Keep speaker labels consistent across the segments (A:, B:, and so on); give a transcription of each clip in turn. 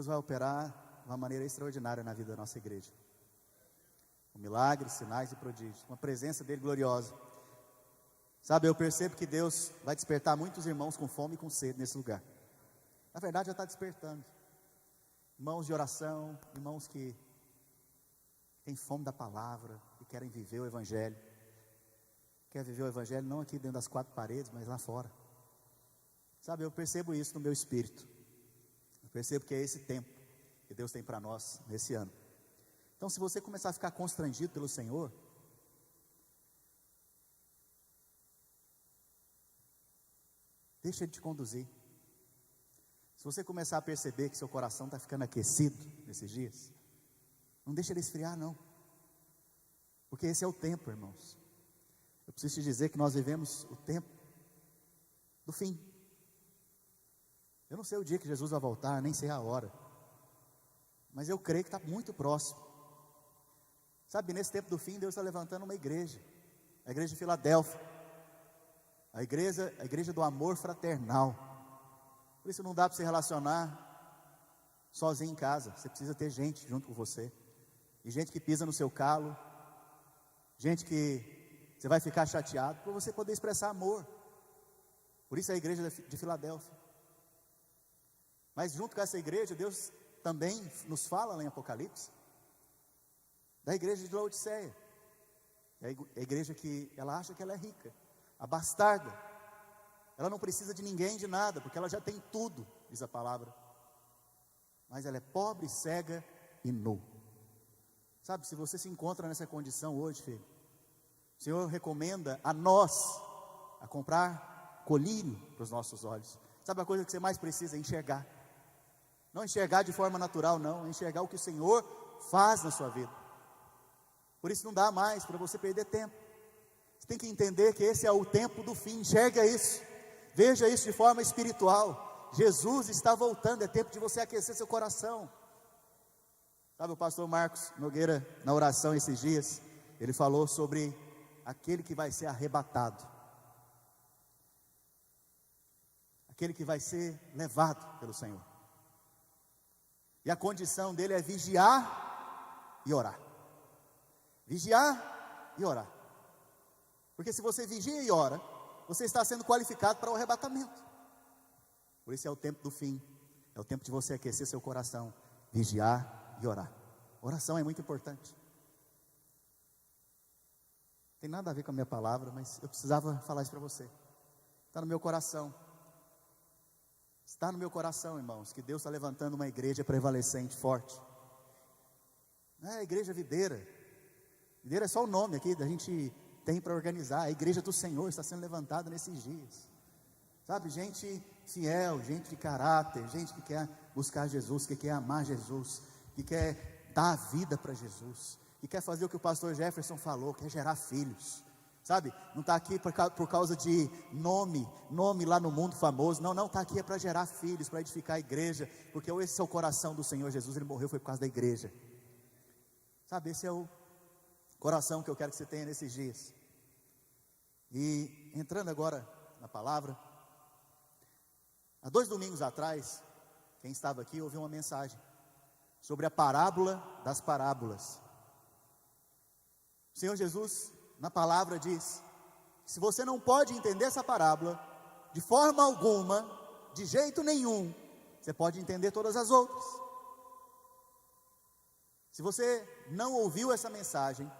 A: vai operar de uma maneira extraordinária na vida da nossa igreja. Com milagres, sinais e prodígios, uma presença dele gloriosa. Sabe, eu percebo que Deus vai despertar muitos irmãos com fome e com sede nesse lugar. Na verdade já está despertando. Irmãos de oração, irmãos que têm fome da palavra, que querem viver o Evangelho. Quer viver o Evangelho não aqui dentro das quatro paredes, mas lá fora. Sabe, eu percebo isso no meu espírito. Eu percebo que é esse tempo que Deus tem para nós nesse ano. Então, se você começar a ficar constrangido pelo Senhor, deixa Ele te conduzir. Se você começar a perceber que seu coração está ficando aquecido nesses dias, não deixa ele esfriar não. Porque esse é o tempo, irmãos. Eu preciso te dizer que nós vivemos o tempo do fim. Eu não sei o dia que Jesus vai voltar, nem sei a hora. Mas eu creio que está muito próximo. Sabe, nesse tempo do fim, Deus está levantando uma igreja. A igreja de Filadélfia. A igreja do amor fraternal. Por isso não dá para se relacionar sozinho em casa. Você precisa ter gente junto com você. E gente que pisa no seu calo. Gente que você vai ficar chateado, para você poder expressar amor. Por isso a igreja de Filadélfia. Mas junto com essa igreja, Deus também nos fala lá em Apocalipse, da igreja de Laodiceia. É a igreja que ela acha que ela é rica, abastarda. Ela não precisa de ninguém, de nada, porque ela já tem tudo, diz a palavra. Mas ela é pobre, cega e nu. Sabe, se você se encontra nessa condição hoje, filho, o Senhor recomenda a nós a comprar colírio para os nossos olhos. Sabe a coisa que você mais precisa? É enxergar. Não enxergar de forma natural, não. É enxergar o que o Senhor faz na sua vida. Por isso não dá mais para você perder tempo. Você tem que entender que esse é o tempo do fim. Enxerga isso. Veja isso de forma espiritual. Jesus está voltando. É tempo de você aquecer seu coração. Sabe, o pastor Marcos Nogueira, na oração esses dias, ele falou sobre aquele que vai ser arrebatado. Aquele que vai ser levado pelo Senhor. E a condição dele é vigiar e orar. Vigiar e orar. Porque se você vigia e ora, você está sendo qualificado para o arrebatamento. Por isso é o tempo do fim. É o tempo de você aquecer seu coração, vigiar e orar. Oração é muito importante. Não tem nada a ver com a minha palavra, mas eu precisava falar isso para você. Está no meu coração. Está no meu coração, irmãos, que Deus está levantando uma igreja prevalecente, forte. Não é a igreja videira. Videira é só o nome aqui da gente tem para organizar. A igreja do Senhor está sendo levantada nesses dias. Sabe, gente fiel, gente de caráter, gente que quer buscar Jesus, que quer amar Jesus, que quer dar a vida para Jesus, que quer fazer o que o pastor Jefferson falou, quer gerar filhos. Sabe, não está aqui por causa de nome lá no mundo famoso. Não, está aqui é para gerar filhos, para edificar a igreja. Porque esse é o coração do Senhor Jesus. Ele morreu foi por causa da igreja. Sabe, esse é o coração que eu quero que você tenha nesses dias. E entrando agora na palavra, há 2 domingos atrás, quem estava aqui ouviu uma mensagem sobre a parábola das parábolas. O Senhor Jesus, na palavra, diz: se você não pode entender essa parábola de forma alguma, de jeito nenhum, você pode entender todas as outras. Se você não ouviu essa mensagem,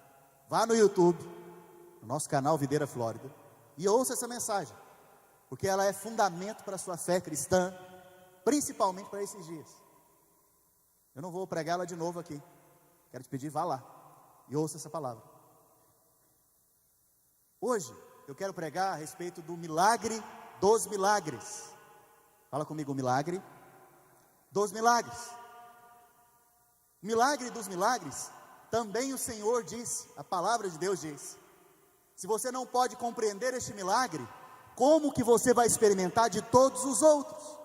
A: vá no YouTube, no nosso canal Videira Flórida, e ouça essa mensagem, porque ela é fundamento para a sua fé cristã, principalmente para esses dias. Eu não vou pregar ela de novo aqui. Quero te pedir, vá lá e ouça essa palavra. Hoje eu quero pregar a respeito do milagre dos milagres. Fala comigo, o milagre dos milagres. O milagre dos milagres, também o Senhor disse, a palavra de Deus diz: se você não pode compreender este milagre, como que você vai experimentar de todos os outros?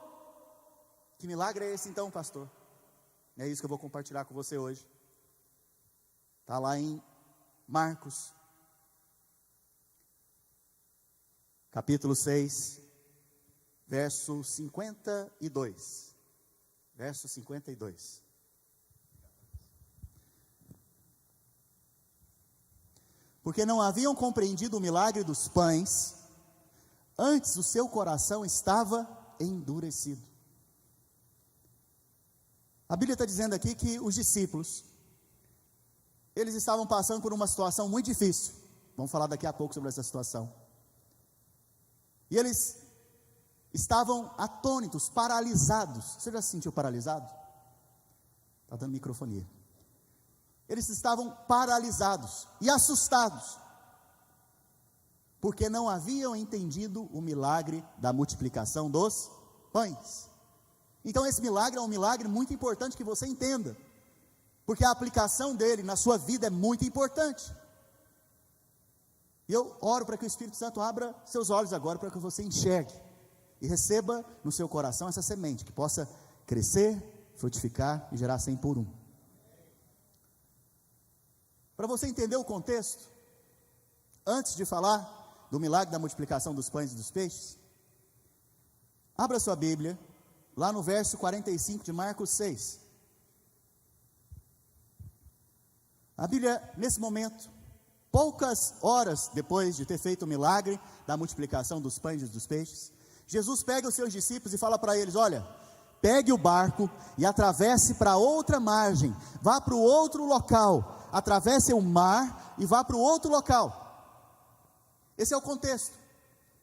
A: Que milagre é esse então, pastor? É isso que eu vou compartilhar com você hoje. Está lá em Marcos, capítulo 6, verso 52. verso 52. Porque não haviam compreendido o milagre dos pães, antes o seu coração estava endurecido. A Bíblia está dizendo aqui que os discípulos, eles estavam passando por uma situação muito difícil. Vamos falar daqui a pouco sobre essa situação. E eles estavam atônitos, paralisados. Você já se sentiu paralisado? Está dando microfonia. Eles estavam paralisados e assustados, porque não haviam entendido o milagre da multiplicação dos pães. Então esse milagre é um milagre muito importante que você entenda, porque a aplicação dele na sua vida é muito importante. E eu oro para que o Espírito Santo abra seus olhos agora, para que você enxergue e receba no seu coração essa semente, que possa crescer, frutificar e gerar 100 por 1. Para você entender o contexto, antes de falar do milagre da multiplicação dos pães e dos peixes, abra sua Bíblia, lá no verso 45 de Marcos 6. A Bíblia, nesse momento, poucas horas depois de ter feito o milagre da multiplicação dos pães e dos peixes, Jesus pega os seus discípulos e fala para eles: olha, pegue o barco e atravesse para outra margem, vá para o outro local, atravesse o mar e vá para o outro local. Esse é o contexto.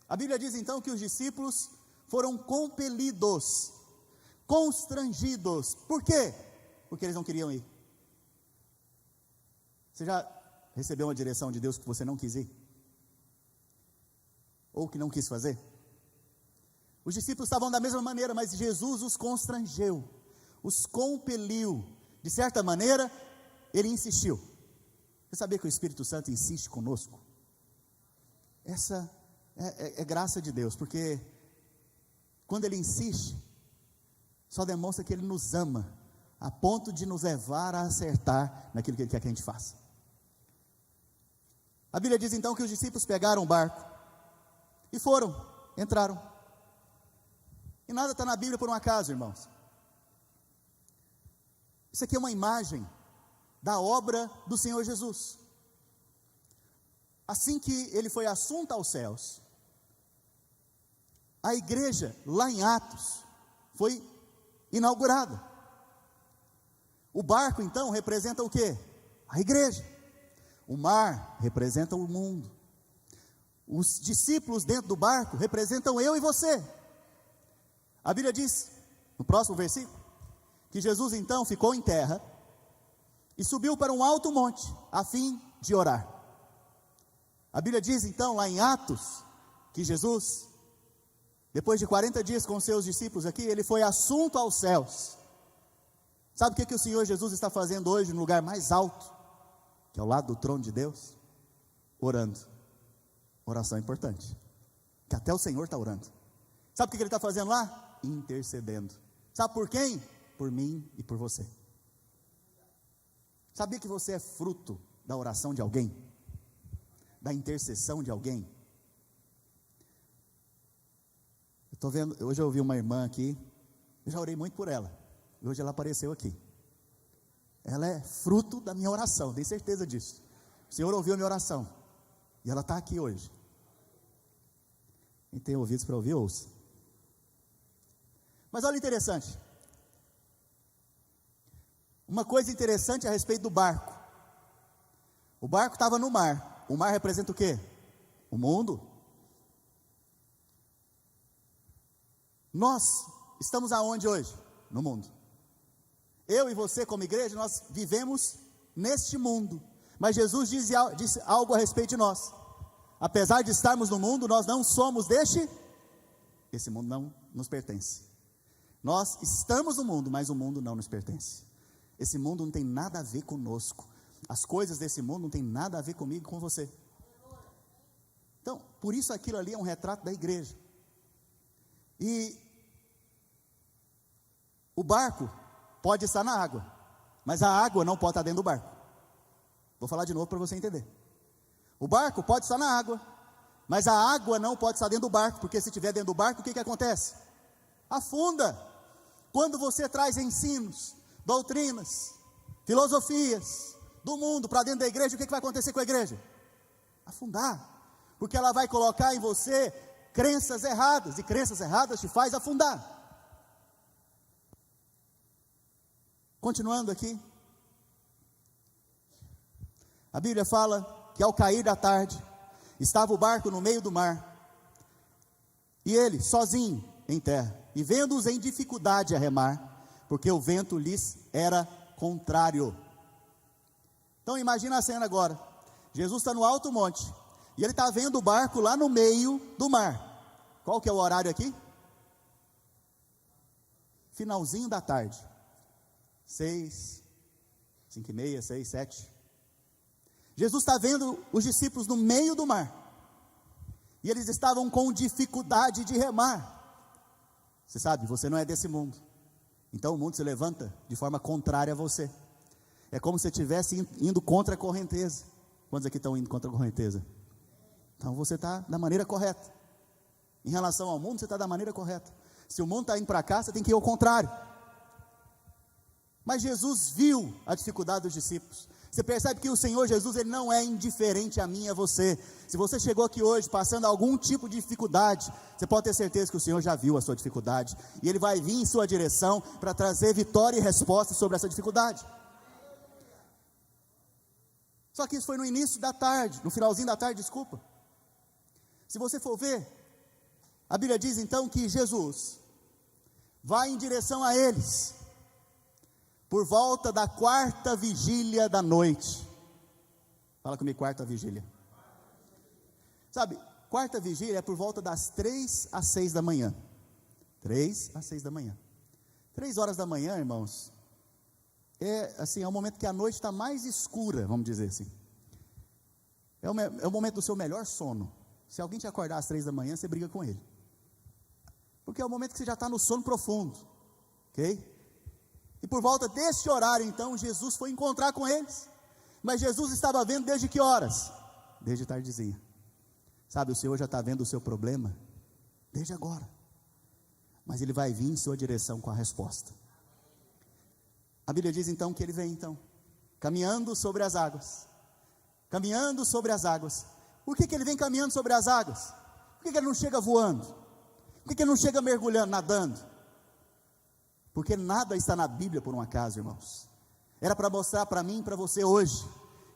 A: A Bíblia diz então que os discípulos foram compelidos, constrangidos. Por quê? Porque eles não queriam ir. Você já recebeu uma direção de Deus que você não quis ir? Ou que não quis fazer? Os discípulos estavam da mesma maneira, mas Jesus os constrangeu, os compeliu. De certa maneira, ele insistiu. Você sabia que o Espírito Santo insiste conosco? Essa é graça de Deus, porque quando ele insiste, só demonstra que ele nos ama, a ponto de nos levar a acertar naquilo que ele quer que a gente faça. A Bíblia diz então que os discípulos pegaram o barco e entraram. E nada está na Bíblia por um acaso, irmãos. Isso aqui é uma imagem da obra do Senhor Jesus. Assim que ele foi assunto aos céus, a igreja lá em Atos foi inaugurada. O barco então representa o quê? A igreja. O mar representa o mundo. Os discípulos dentro do barco representam eu e você. A Bíblia diz, no próximo versículo, que Jesus então ficou em terra e subiu para um alto monte, a fim de orar. A Bíblia diz então, lá em Atos, que Jesus, depois de 40 dias com seus discípulos aqui, ele foi assunto aos céus. Sabe o que o Senhor Jesus está fazendo hoje no lugar mais alto, que é ao lado do trono de Deus? Orando. Oração é importante, que até o Senhor está orando. Sabe o que ele está fazendo lá? Intercedendo. Sabe por quem? Por mim e por você. Sabia que você é fruto da oração de alguém? Da intercessão de alguém? Eu estou vendo, hoje eu ouvi uma irmã aqui, eu já orei muito por ela, e hoje ela apareceu aqui. Ela é fruto da minha oração, tenho certeza disso. O Senhor ouviu a minha oração, e ela está aqui hoje. Quem tem ouvidos para ouvir, ouça. Mas olha interessante, uma coisa interessante a respeito do barco. O barco estava no mar. O mar representa o quê? O mundo. Nós estamos aonde hoje? No mundo. Eu e você como igreja, nós vivemos neste mundo. Mas Jesus disse algo a respeito de nós. Apesar de estarmos no mundo, nós não somos esse mundo não nos pertence. Nós estamos no mundo, mas o mundo não nos pertence. Esse mundo não tem nada a ver conosco. As coisas desse mundo não tem nada a ver comigo e com você. Então, por isso aquilo ali é um retrato da igreja. E o barco pode estar na água, mas a água não pode estar dentro do barco. Vou falar de novo para você entender. O barco pode estar na água, mas a água não pode estar dentro do barco, porque se estiver dentro do barco, o que acontece? Afunda. Quando você traz ensinos, doutrinas, filosofias do mundo para dentro da igreja, o que vai acontecer com a igreja? Afundar, porque ela vai colocar em você crenças erradas, e crenças erradas te faz afundar. Continuando aqui, a Bíblia fala que ao cair da tarde, estava o barco no meio do mar, e ele, sozinho, em terra, e vendo-os em dificuldade a remar, porque o vento lhes era contrário. Então imagina a cena agora, Jesus está no alto monte, e ele está vendo o barco lá no meio do mar. Qual que é o horário aqui? Finalzinho da tarde, 6, 5:30, 6, 7. Jesus está vendo os discípulos no meio do mar, e eles estavam com dificuldade de remar. Você sabe, você não é desse mundo, então o mundo se levanta de forma contrária a você. É como se você estivesse indo contra a correnteza. Quantos aqui estão indo contra a correnteza? Então você está da maneira correta. Em relação ao mundo, você está da maneira correta. Se o mundo está indo para cá, você tem que ir ao contrário. Mas Jesus viu a dificuldade dos discípulos. Você percebe que o Senhor Jesus, Ele não é indiferente a mim e a você. Se você chegou aqui hoje passando algum tipo de dificuldade, você pode ter certeza que o Senhor já viu a sua dificuldade, e Ele vai vir em sua direção para trazer vitória e resposta sobre essa dificuldade. Só que isso foi no início da tarde, no finalzinho da tarde, desculpa. Se você for ver, a Bíblia diz então que Jesus vai em direção a eles, por volta da 4ª vigília da noite. Fala comigo, 4ª vigília. Sabe, 4ª vigília é por volta das 3 às 6 da manhã. 3 às 6 da manhã. 3 horas da manhã, irmãos, é o momento que a noite está mais escura, vamos dizer assim. É o momento do seu melhor sono. Se alguém te acordar às 3 da manhã, você briga com ele. Porque é o momento que você já está no sono profundo. Ok? E por volta desse horário, então, Jesus foi encontrar com eles. Mas Jesus estava vendo desde que horas? Desde tardezinha. Sabe, o Senhor já está vendo o seu problema desde agora. Mas Ele vai vir em sua direção com a resposta. A Bíblia diz então que Ele vem então, caminhando sobre as águas. Caminhando sobre as águas. Por que Ele vem caminhando sobre as águas? Por que Ele não chega voando? Por que Ele não chega mergulhando, nadando? Porque nada está na Bíblia por um acaso, irmãos. Era para mostrar para mim e para você hoje,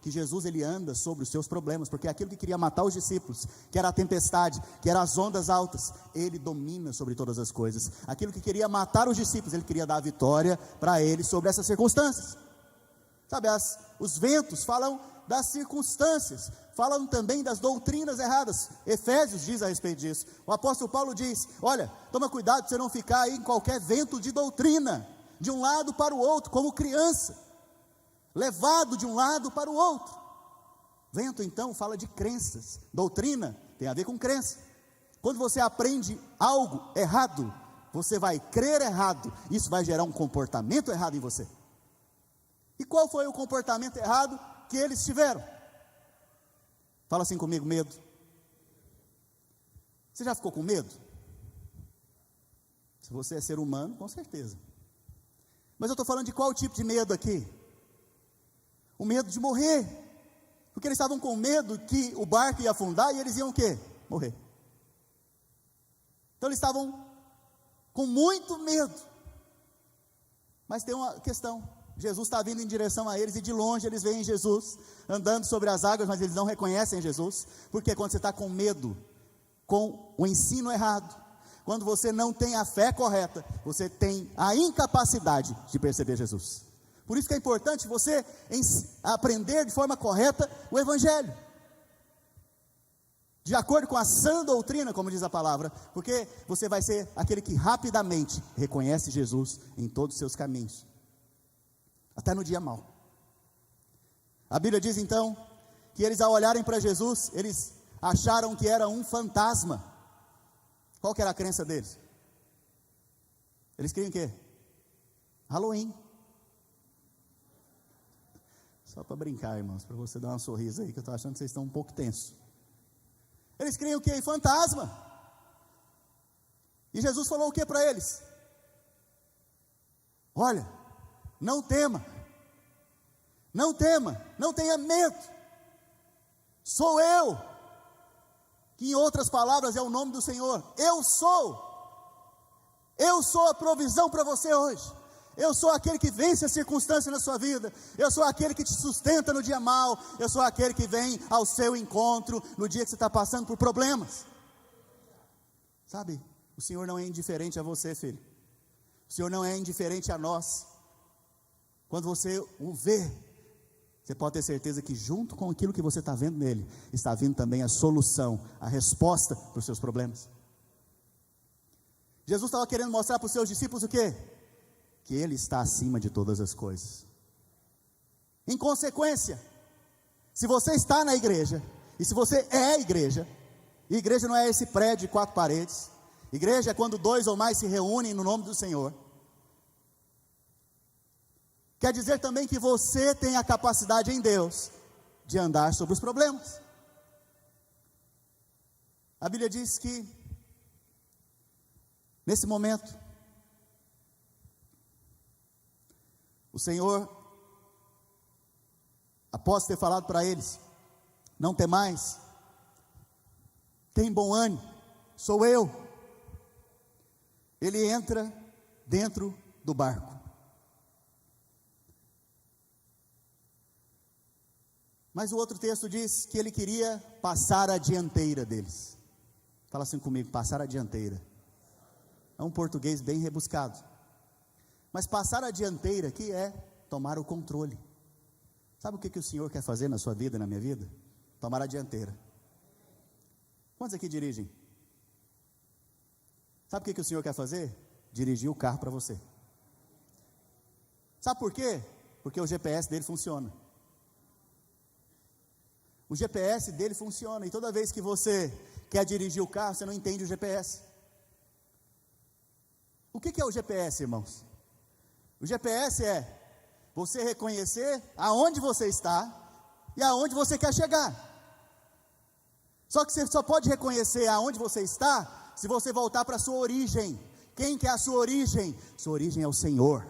A: que Jesus Ele anda sobre os seus problemas, porque aquilo que queria matar os discípulos, que era a tempestade, que eram as ondas altas, Ele domina sobre todas as coisas. Aquilo que queria matar os discípulos, Ele queria dar a vitória para eles sobre essas circunstâncias. Sabe, os ventos falam das circunstâncias, falam também das doutrinas erradas. Efésios diz a respeito disso. O apóstolo Paulo diz: olha, toma cuidado para você não ficar aí em qualquer vento de doutrina, de um lado para o outro, como criança, levado de um lado para o outro. Vento então fala de crenças. Doutrina tem a ver com crença. Quando você aprende algo errado, você vai crer errado, isso vai gerar um comportamento errado em você. E qual foi o comportamento errado que eles tiveram? Fala assim comigo: medo. Você já ficou com medo? Se você é ser humano, com certeza. Mas eu estou falando de qual tipo de medo aqui? O medo de morrer. Porque eles estavam com medo que o barco ia afundar e eles iam o quê? Morrer. Então eles estavam com muito medo. Mas tem uma questão. Jesus está vindo em direção a eles, e de longe eles veem Jesus andando sobre as águas, mas eles não reconhecem Jesus. Porque quando você está com medo, com o ensino errado, quando você não tem a fé correta, você tem a incapacidade de perceber Jesus. Por isso que é importante você aprender de forma correta o Evangelho, de acordo com a sã doutrina, como diz a palavra, porque você vai ser aquele que rapidamente reconhece Jesus em todos os seus caminhos, até no dia mau. A Bíblia diz então que eles, ao olharem para Jesus, eles acharam que era um fantasma. Qual que era a crença deles? Eles criam o quê? Halloween. Só para brincar, irmãos, para você dar uma sorriso aí, que eu estou achando que vocês estão um pouco tensos. Eles criam o quê? Fantasma. E Jesus falou o que para eles? Olha, não tema, não tema, não tenha medo, sou eu, que em outras palavras é o nome do Senhor. Eu sou a provisão para você hoje. Eu sou aquele que vence a circunstância na sua vida. Eu sou aquele que te sustenta no dia mau. Eu sou aquele que vem ao seu encontro no dia que você está passando por problemas. Sabe, o Senhor não é indiferente a você, filho. O Senhor não é indiferente a nós. Quando você o vê, você pode ter certeza que junto com aquilo que você está vendo nele, está vindo também a solução, a resposta para os seus problemas. Jesus estava querendo mostrar para os seus discípulos o quê? Que Ele está acima de todas as coisas. Em consequência, se você está na igreja, e se você é a igreja, e igreja não é esse prédio de 4 paredes, igreja é quando 2 ou mais se reúnem no nome do Senhor, quer dizer também que você tem a capacidade em Deus, de andar sobre os problemas. A Bíblia diz que, nesse momento, o Senhor, após ter falado para eles, não temais, tem bom ânimo, sou eu. Ele entra dentro do barco. Mas o outro texto diz que ele queria passar a dianteira deles. Fala assim comigo, passar a dianteira. É um português bem rebuscado. Mas passar a dianteira aqui é tomar o controle. Sabe o que o Senhor quer fazer na sua vida e na minha vida? Tomar a dianteira. Quantos aqui dirigem? Sabe o que o Senhor quer fazer? Dirigir o carro para você. Sabe por quê? Porque o GPS dele funciona. O GPS dele funciona, e toda vez que você quer dirigir o carro, você não entende o GPS. O que é o GPS, irmãos? O GPS é você reconhecer aonde você está e aonde você quer chegar. Só que você só pode reconhecer aonde você está se você voltar para a sua origem. Quem que é a sua origem? Sua origem é o Senhor.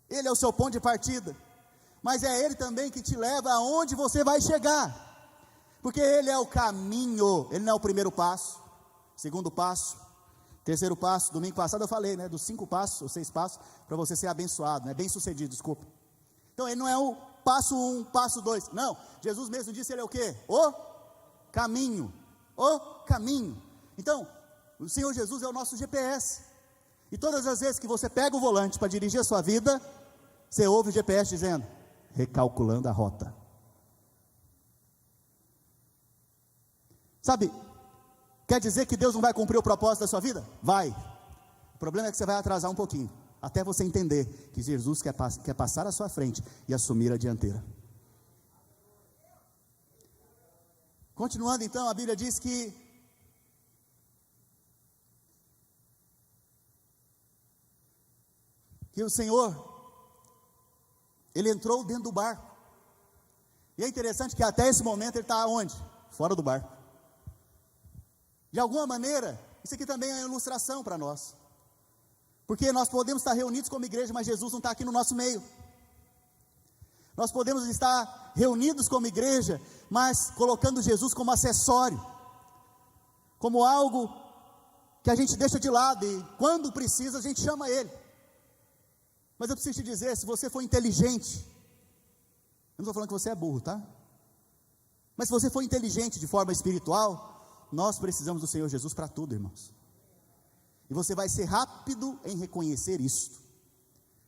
A: Ele é o seu ponto de partida, mas é Ele também que te leva aonde você vai chegar, porque Ele é o caminho. Ele não é o primeiro passo, segundo passo, terceiro passo. Domingo passado eu falei, né, dos 5 passos, ou 6 passos, para você ser abençoado, né, bem sucedido, desculpa. Então Ele não é o passo 1, passo 2, não. Jesus mesmo disse, Ele é o quê? O caminho, o caminho. Então, o Senhor Jesus é o nosso GPS, e todas as vezes que você pega o volante para dirigir a sua vida, você ouve o GPS dizendo, recalculando a rota. Sabe, quer dizer que Deus não vai cumprir o propósito da sua vida? Vai. O problema é que você vai atrasar um pouquinho, até você entender que Jesus quer passar à sua frente e assumir a dianteira. Continuando então, a Bíblia diz que o Senhor, Ele entrou dentro do barco, e é interessante que até esse momento Ele está onde? Fora do barco. De alguma maneira, isso aqui também é uma ilustração para nós, porque nós podemos estar reunidos como igreja, mas Jesus não está aqui no nosso meio. Nós podemos estar reunidos como igreja, mas colocando Jesus como acessório, como algo que a gente deixa de lado, e quando precisa a gente chama Ele. Mas eu preciso te dizer, se você for inteligente, eu não estou falando que você é burro, tá? Mas se você for inteligente de forma espiritual, nós precisamos do Senhor Jesus para tudo, irmãos. E você vai ser rápido em reconhecer isto,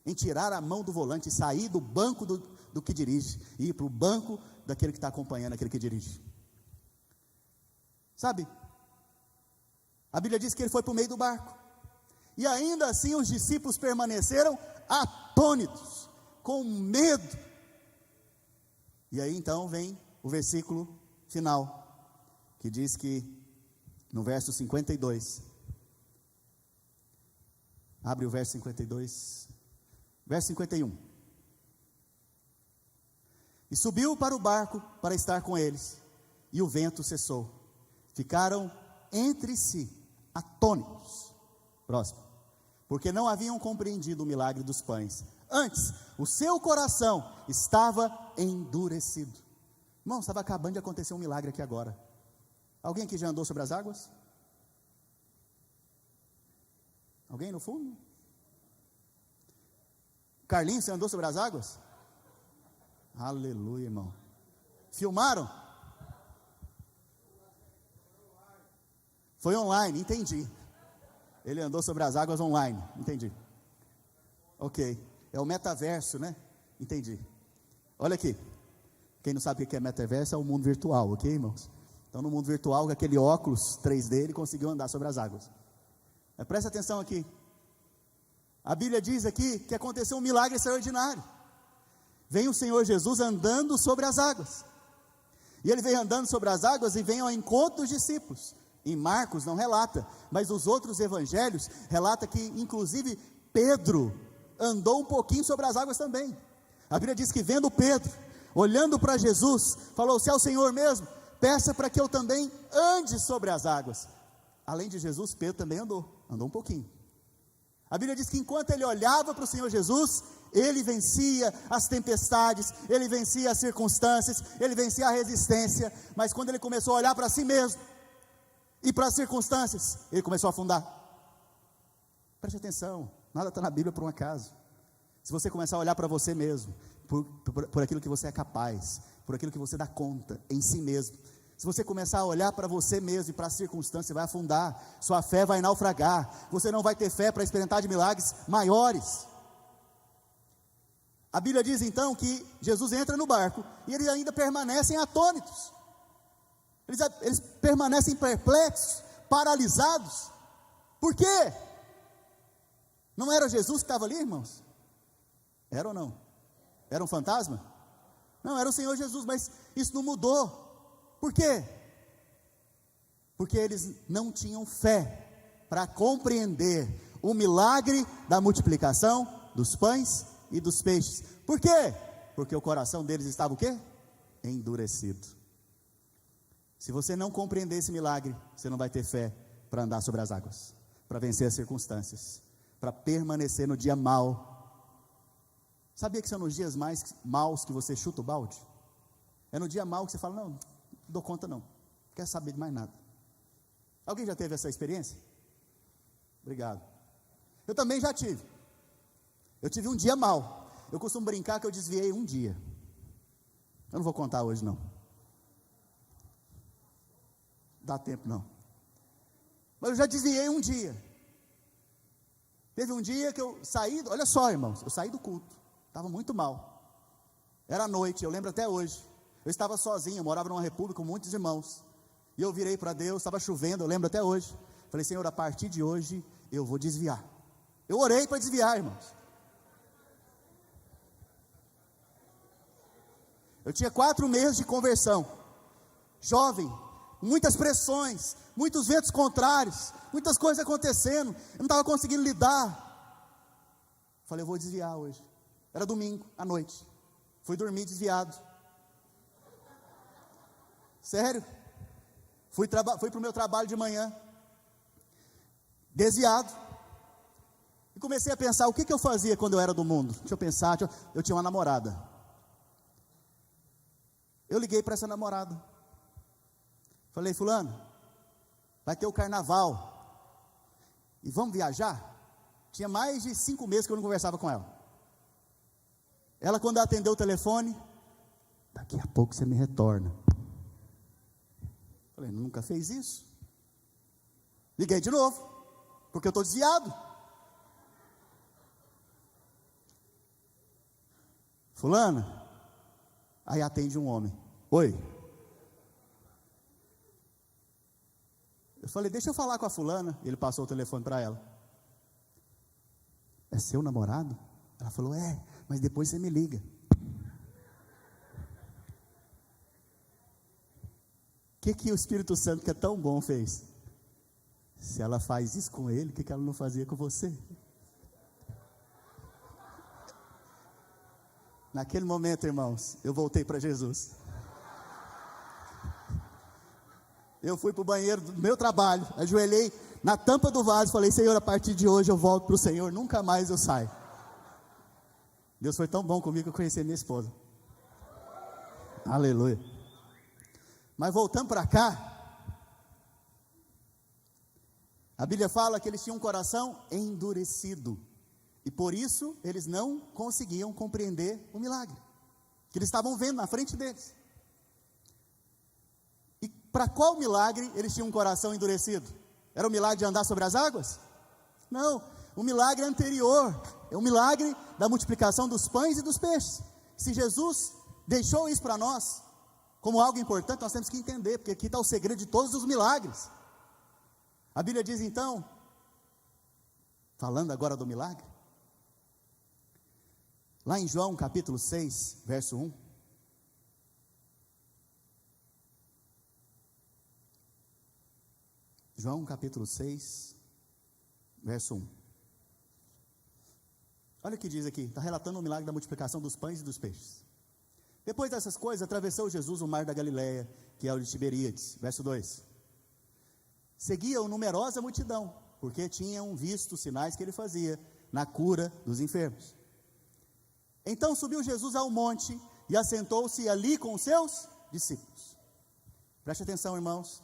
A: em tirar a mão do volante e sair do banco do que dirige, e ir para o banco daquele que está acompanhando aquele que dirige. Sabe, a Bíblia diz que ele foi para o meio do barco, e ainda assim os discípulos permaneceram atônitos, com medo. E aí então vem o versículo final, que diz que no verso 52, abre o verso 52, verso 51, e subiu para o barco para estar com eles, e o vento cessou, ficaram entre si atônitos. Próximo. porque não haviam compreendido o milagre dos pães. Antes, o seu coração estava endurecido. Irmão, estava acabando de acontecer um milagre aqui agora. Alguém aqui já andou sobre as águas? Alguém no fundo? Carlinhos, você andou sobre as águas? Aleluia, irmão. Filmaram? Foi online, entendi. Ele andou sobre as águas online, entendi. Ok, é o metaverso, né? Entendi. Olha aqui, quem não sabe o que é metaverso é o mundo virtual, ok, irmãos? Então no mundo virtual, com aquele óculos 3D, ele conseguiu andar sobre as águas. Mas presta atenção aqui. A Bíblia diz aqui que aconteceu um milagre extraordinário. Vem o Senhor Jesus andando sobre as águas. E ele vem andando sobre as águas e vem ao encontro dos discípulos. Em Marcos não relata, mas os outros evangelhos relata que inclusive Pedro andou um pouquinho sobre as águas também. A Bíblia diz que vendo Pedro, olhando para Jesus, falou: se é o Senhor mesmo, peça para que eu também ande sobre as águas. Além de Jesus, Pedro também andou um pouquinho. A Bíblia diz que enquanto ele olhava para o Senhor Jesus, ele vencia as tempestades, ele vencia as circunstâncias, ele vencia a resistência. Mas quando ele começou a olhar para si mesmo e para as circunstâncias, ele começou a afundar. Preste atenção, nada está na Bíblia por um acaso. Se você começar a olhar para você mesmo, por aquilo que você é capaz, por aquilo que você dá conta em si mesmo, se você começar a olhar para você mesmo e para as circunstâncias, você vai afundar, sua fé vai naufragar, você não vai ter fé para experimentar de milagres maiores. A Bíblia diz então que Jesus entra no barco e eles ainda permanecem atônitos, eles permanecem perplexos, paralisados. Por quê? Não era Jesus que estava ali, irmãos? Era ou não? Era um fantasma? Não, era o Senhor Jesus, mas isso não mudou. Por quê? Porque eles não tinham fé para compreender o milagre da multiplicação dos pães e dos peixes. Por quê? Porque o coração deles estava o quê? Endurecido. Se você não compreender esse milagre, você não vai ter fé para andar sobre as águas, para vencer as circunstâncias, para permanecer no dia mau. Sabia que são nos dias mais maus que você chuta o balde? É no dia mau que você fala: não dou conta não, quer saber de mais nada. Alguém já teve essa experiência? Obrigado. Eu também já tive. Eu tive um dia mau. Eu costumo brincar que eu desviei um dia. Eu não vou contar hoje não. Dá tempo não. Mas eu já desviei um dia. Teve um dia que eu saí, olha só, irmãos, eu saí do culto, estava muito mal. Era noite, eu lembro até hoje. Eu estava sozinho, eu morava numa república com muitos irmãos. E eu virei para Deus, estava chovendo, eu lembro até hoje. Falei: Senhor, a partir de hoje eu vou desviar. Eu orei para desviar, irmãos. Eu tinha 4 meses de conversão, jovem, muitas pressões, muitos ventos contrários, muitas coisas acontecendo, eu não estava conseguindo lidar. Falei: eu vou desviar hoje. Era domingo, à noite. Fui dormir desviado. Sério? Fui para o meu trabalho de manhã, desviado. E comecei a pensar: o que eu fazia quando eu era do mundo? Deixa eu pensar, eu tinha uma namorada. Eu liguei para essa namorada. Falei: fulano, vai ter o carnaval e vamos viajar? Tinha mais de 5 meses que eu não conversava com ela. Ela, quando atendeu o telefone: daqui a pouco você me retorna. Falei: nunca fez isso. Liguei de novo, porque eu estou desviado. Fulana, aí atende um homem: oi. Eu falei: deixa eu falar com a fulana. Ele passou o telefone para ela. É seu namorado? Ela falou: é, mas depois você me liga. O que o Espírito Santo, que é tão bom, fez? Se ela faz isso com ele, o que ela não fazia com você? Naquele momento, irmãos, eu voltei para Jesus. Eu fui para o banheiro do meu trabalho, ajoelhei na tampa do vaso e falei: Senhor, a partir de hoje eu volto para o Senhor, nunca mais eu saio. Deus foi tão bom comigo que eu conheci a minha esposa. Aleluia. Mas voltando para cá, a Bíblia fala que eles tinham um coração endurecido, e por isso eles não conseguiam compreender o milagre que eles estavam vendo na frente deles. E para qual milagre eles tinham um coração endurecido? Era o milagre de andar sobre as águas? Não, o milagre anterior, é o milagre da multiplicação dos pães e dos peixes. Se Jesus deixou isso para nós como algo importante, nós temos que entender, porque aqui está o segredo de todos os milagres. A Bíblia diz então, falando agora do milagre, lá em João capítulo 6, verso 1, João capítulo 6, verso 1, olha o que diz aqui, está relatando o milagre da multiplicação dos pães e dos peixes. Depois dessas coisas, atravessou Jesus o mar da Galileia, que é o de Tiberíades. Verso 2, seguia-o numerosa multidão, porque tinham visto os sinais que ele fazia na cura dos enfermos. Então subiu Jesus ao monte e assentou-se ali com os seus discípulos. Preste atenção, irmãos.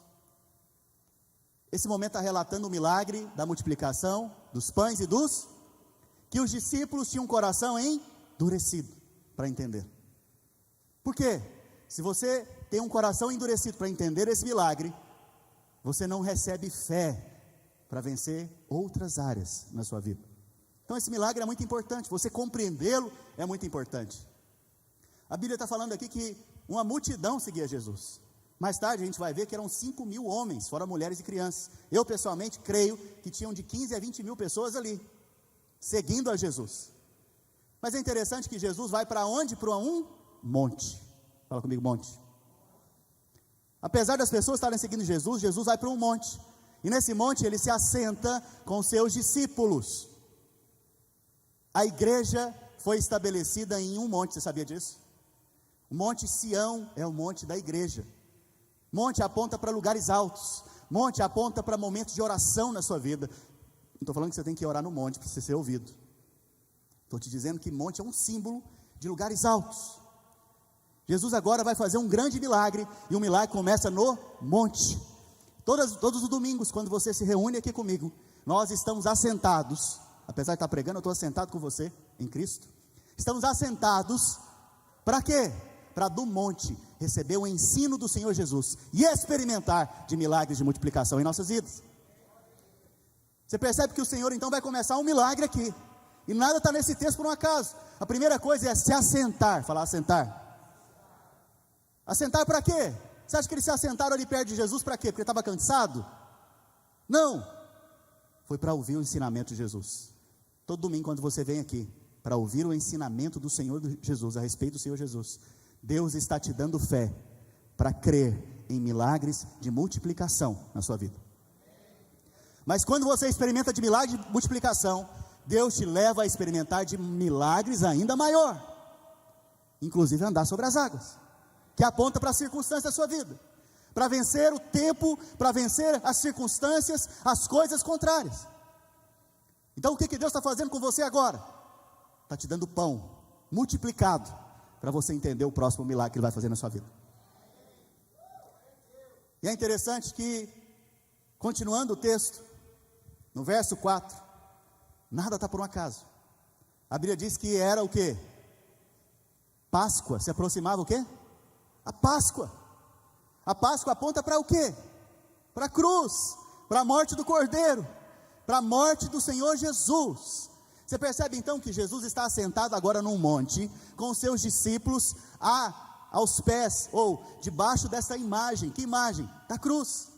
A: Esse momento está relatando o milagre da multiplicação dos pães e dos, que os discípulos tinham um coração endurecido para entender. Por quê? Se você tem um coração endurecido para entender esse milagre, você não recebe fé para vencer outras áreas na sua vida. Então esse milagre é muito importante, você compreendê-lo é muito importante. A Bíblia está falando aqui que uma multidão seguia Jesus. Mais tarde a gente vai ver que eram 5.000 homens, fora mulheres e crianças. Eu pessoalmente creio que tinham de 15 a 20 mil pessoas ali, seguindo a Jesus. Mas é interessante que Jesus vai para onde? Para um monte. Fala comigo, monte. Apesar das pessoas estarem seguindo Jesus, Jesus vai para um monte. E nesse monte ele se assenta com seus discípulos. A igreja foi estabelecida em um monte, você sabia disso? O Monte Sião é o monte da igreja. Monte aponta para lugares altos. Monte aponta para momentos de oração na sua vida. Não estou falando que você tem que orar no monte para você ser ouvido. Estou te dizendo que monte é um símbolo de lugares altos. Jesus agora vai fazer um grande milagre, e o milagre começa no monte. Todos os domingos, quando você se reúne aqui comigo, nós estamos assentados, apesar de estar pregando, eu estou assentado com você em Cristo. Estamos assentados, para quê? Para do monte receber o ensino do Senhor Jesus, e experimentar de milagres de multiplicação em nossas vidas. Você percebe que o Senhor então vai começar um milagre aqui, e nada está nesse texto por um acaso. A primeira coisa é se assentar, falar assentar. Assentar para quê? Você acha que eles se assentaram ali perto de Jesus para quê? Porque estava cansado? Não, foi para ouvir o ensinamento de Jesus. Todo domingo quando você vem aqui, para ouvir o ensinamento do Senhor Jesus, a respeito do Senhor Jesus, Deus está te dando fé, para crer em milagres de multiplicação na sua vida. Mas quando você experimenta de milagre de multiplicação, Deus te leva a experimentar de milagres ainda maior, inclusive andar sobre as águas, que aponta para as circunstâncias da sua vida, para vencer o tempo, para vencer as circunstâncias, as coisas contrárias. Então o que Deus está fazendo com você agora? Está te dando pão, multiplicado, para você entender o próximo milagre que Ele vai fazer na sua vida. E é interessante que, continuando o texto, no verso 4, nada está por um acaso. A Bíblia diz que era o quê? Páscoa, se aproximava o quê? A Páscoa. A Páscoa aponta para o quê? Para a cruz, para a morte do Cordeiro, para a morte do Senhor Jesus. Você percebe então que Jesus está assentado agora num monte, com os seus discípulos aos pés, ou debaixo dessa imagem. Que imagem? Da cruz.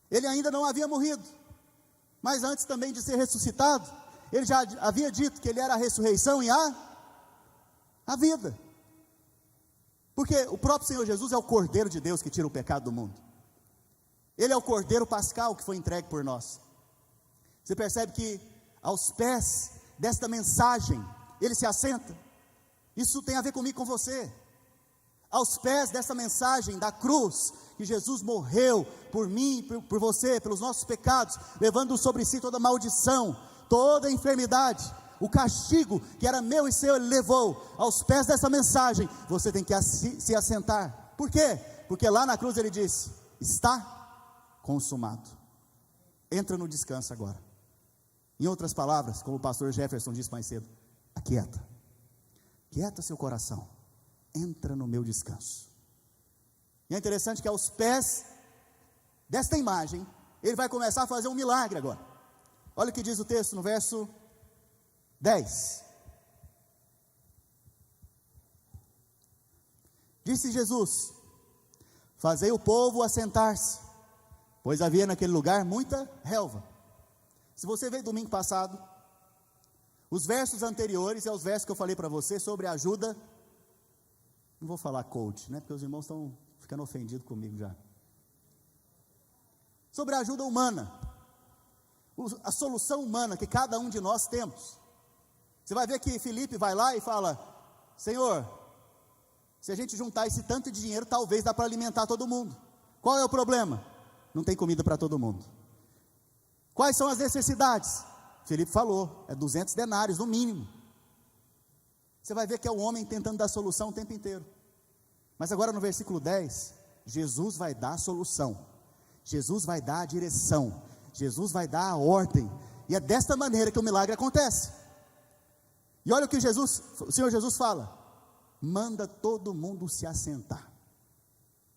A: Ele ainda não havia morrido, mas antes também de ser ressuscitado, ele já havia dito que ele era a ressurreição e a vida. Porque o próprio Senhor Jesus é o Cordeiro de Deus que tira o pecado do mundo. Ele é o Cordeiro Pascal que foi entregue por nós. Você percebe que aos pés desta mensagem, ele se assenta. Isso tem a ver comigo e com você. aos pés dessa mensagem da cruz, que Jesus morreu por mim, por você, pelos nossos pecados, levando sobre si toda maldição, toda enfermidade, o castigo que era meu e seu, Ele levou. Aos pés dessa mensagem, você tem que se assentar. Por quê? Porque lá na cruz Ele disse: está consumado. Entra no descanso agora. Em outras palavras, como o pastor Jefferson disse mais cedo, aquieta, quieta seu coração, entra no meu descanso. E é interessante que aos pés desta imagem, Ele vai começar a fazer um milagre agora. Olha o que diz o texto no verso 10. Disse Jesus: fazei o povo assentar-se, pois havia naquele lugar muita relva. Se você veio domingo passado, os versos anteriores é os versos que eu falei para você sobre a ajuda. Não vou falar coach, né? Porque os irmãos estão ficando ofendidos comigo já. Sobre a ajuda humana, a solução humana que cada um de nós temos. Você vai ver que Filipe vai lá e fala: Senhor, se a gente juntar esse tanto de dinheiro, talvez dá para alimentar todo mundo. Qual é o problema? Não tem comida para todo mundo. Quais são as necessidades? Filipe falou, é 200 denários no mínimo. Você vai ver que é o homem tentando dar solução o tempo inteiro. Mas agora no versículo 10, Jesus vai dar a solução, Jesus vai dar a direção, Jesus vai dar a ordem, e é desta maneira que o milagre acontece. E olha o que o Senhor Jesus fala: manda todo mundo se assentar.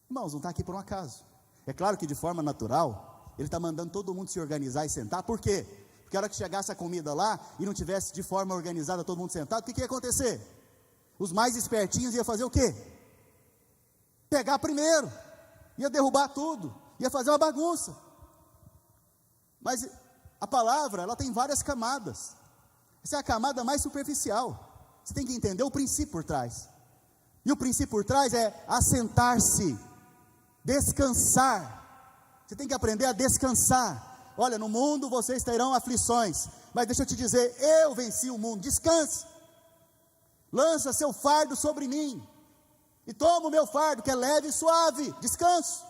A: Irmãos, não está aqui por um acaso. É claro que de forma natural, Ele está mandando todo mundo se organizar e sentar. Por quê? Porque a hora que chegasse a comida lá, e não tivesse de forma organizada todo mundo sentado, o que ia acontecer? Os mais espertinhos iam fazer o quê? Pegar primeiro, ia derrubar tudo, ia fazer uma bagunça. Mas a palavra, ela tem várias camadas. Essa é a camada mais superficial. Você tem que entender o princípio por trás. E o princípio por trás é assentar-se, descansar. Você tem que aprender a descansar. Olha, no mundo vocês terão aflições, mas deixa eu te dizer, eu venci o mundo. Descanse, lança seu fardo sobre mim, e toma o meu fardo, que é leve e suave. Descanso.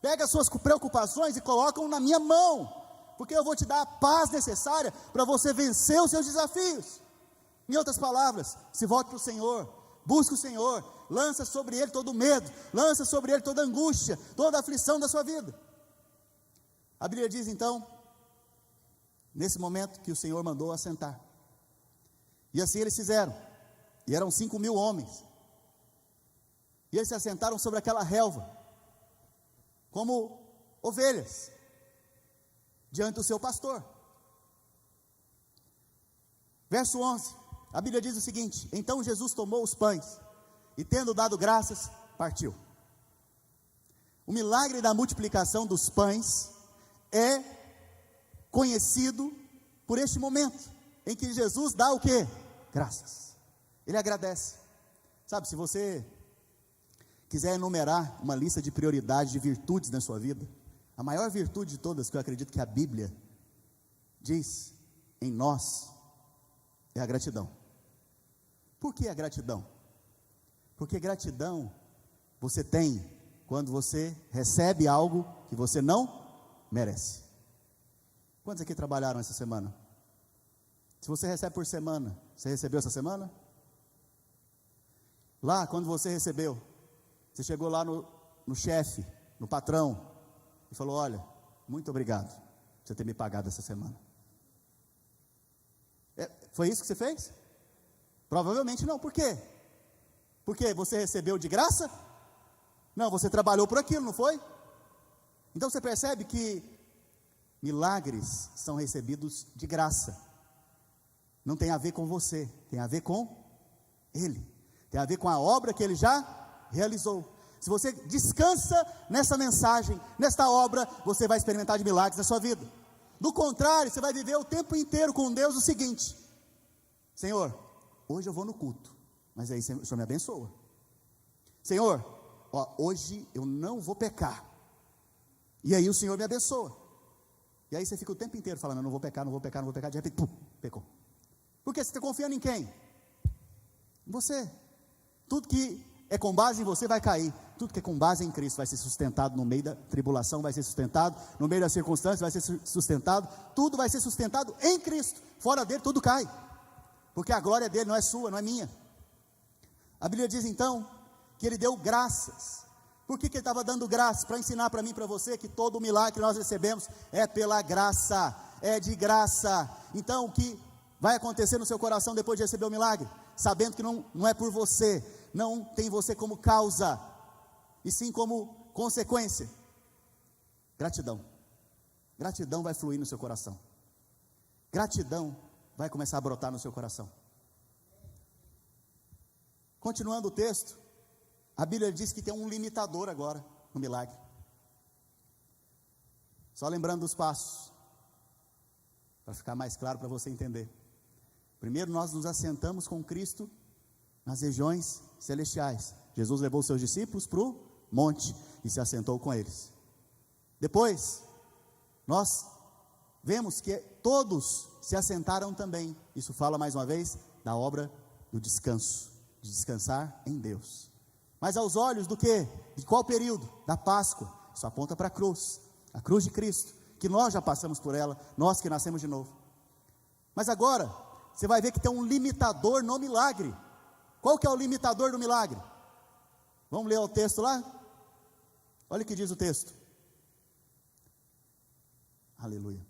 A: Pega as suas preocupações e coloca-o na minha mão, porque eu vou te dar a paz necessária para você vencer os seus desafios. Em outras palavras, se volte para o Senhor, busque o Senhor, lança sobre Ele todo o medo, lança sobre Ele toda a angústia, toda a aflição da sua vida. A Bíblia diz então, nesse momento, que o Senhor mandou assentar, e assim eles fizeram, e eram 5.000 homens, e eles se assentaram sobre aquela relva, como ovelhas, diante do seu pastor. Verso 11, a Bíblia diz o seguinte: então Jesus tomou os pães, e tendo dado graças, partiu. O milagre da multiplicação dos pães é conhecido por este momento, em que Jesus dá o quê? Graças. Ele agradece. Sabe, se você quiser enumerar uma lista de prioridades, de virtudes na sua vida, a maior virtude de todas, que eu acredito que a Bíblia diz em nós, é a gratidão. Por que a gratidão? Porque gratidão você tem quando você recebe algo que você não merece. Quantos aqui trabalharam essa semana? Se você recebe por semana, você recebeu essa semana? Lá, quando você recebeu, você chegou lá no chefe, no patrão, e falou: olha, muito obrigado por você ter me pagado essa semana. Foi isso que você fez? Provavelmente não. Por quê? Porque você recebeu de graça? Não, você trabalhou por aquilo, não foi? Então você percebe que milagres são recebidos de graça. Não tem a ver com você, tem a ver com Ele, tem a ver com a obra que Ele já realizou. Se você descansa nessa mensagem, nesta obra, você vai experimentar de milagres na sua vida. Do contrário, você vai viver o tempo inteiro com Deus o seguinte: Senhor, hoje eu vou no culto, mas aí o Senhor me abençoa. Senhor, hoje eu não vou pecar, e aí o Senhor me abençoa. E aí você fica o tempo inteiro falando: eu não vou pecar, não vou pecar, não vou pecar. De repente, pum, pecou. Por que você está confiando em quem? Em você. Tudo que é com base em você vai cair. Tudo que é com base em Cristo vai ser sustentado no meio da tribulação, vai ser sustentado no meio das circunstâncias, vai ser sustentado. Tudo vai ser sustentado em Cristo. Fora dele tudo cai, porque a glória dele não é sua, não é minha. A Bíblia diz então que ele deu graças. Por que ele estava dando graças? Para ensinar para mim e para você que todo o milagre que nós recebemos é pela graça, é de graça. Então o que vai acontecer no seu coração depois de receber o milagre? Sabendo que não é por você, não tem você como causa, e sim como consequência. Gratidão. Gratidão vai fluir no seu coração. Gratidão vai começar a brotar no seu coração. Continuando o texto, a Bíblia diz que tem um limitador agora no milagre. Só lembrando os passos, para ficar mais claro para você entender. Primeiro nós nos assentamos com Cristo nas regiões celestiais. Jesus levou seus discípulos para o monte e se assentou com eles. Depois, nós vemos que todos se assentaram também. Isso fala mais uma vez da obra do descanso, de descansar em Deus. Mas aos olhos do quê? De qual período? Da Páscoa. Isso aponta para a cruz de Cristo, que nós já passamos por ela, nós que nascemos de novo. Mas agora, você vai ver que tem um limitador no milagre. Qual que é o limitador do milagre? Vamos ler o texto lá? Olha o que diz o texto. Aleluia.